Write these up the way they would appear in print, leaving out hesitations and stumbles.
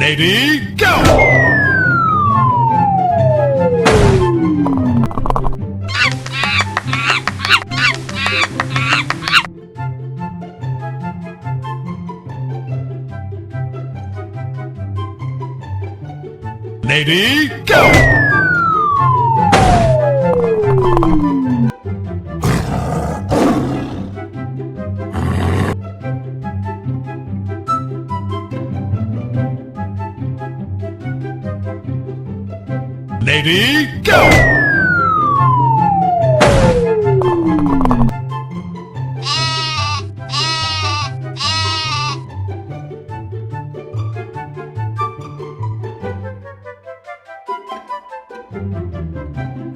Lady, go! Lady, go! Lady, go!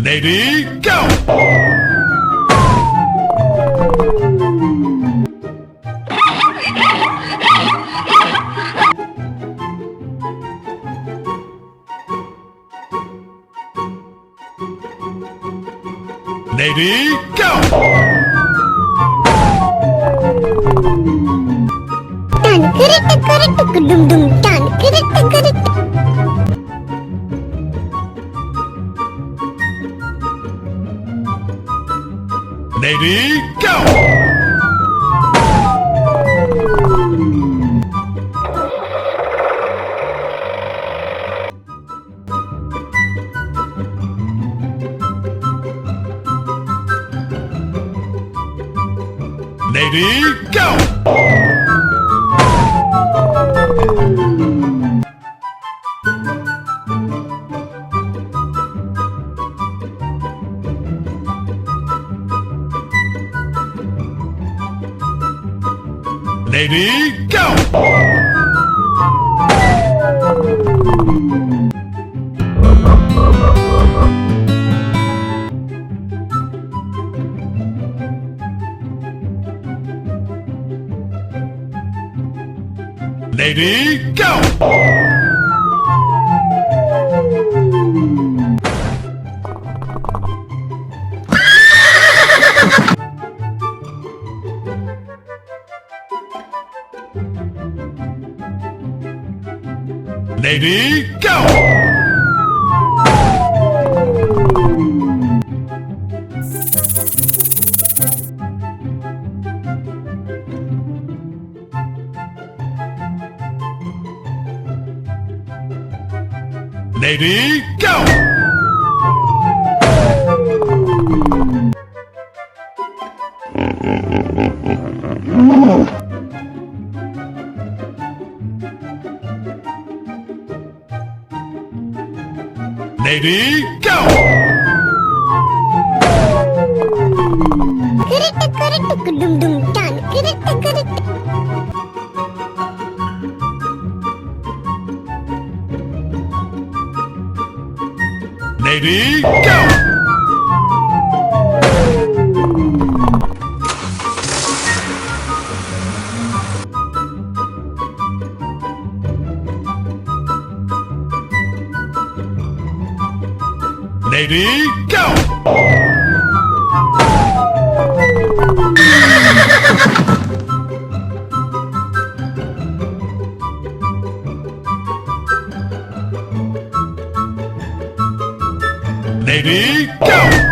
Lady, go! Lady, go! Tan correct dum dum tan correct. Lady, go! Lady, go! Lady, go! Lady, go! Lady, go! Lady, go! Lady, go! Correct dum dum tan correct. Lady, go! Lady, go! Lady, go!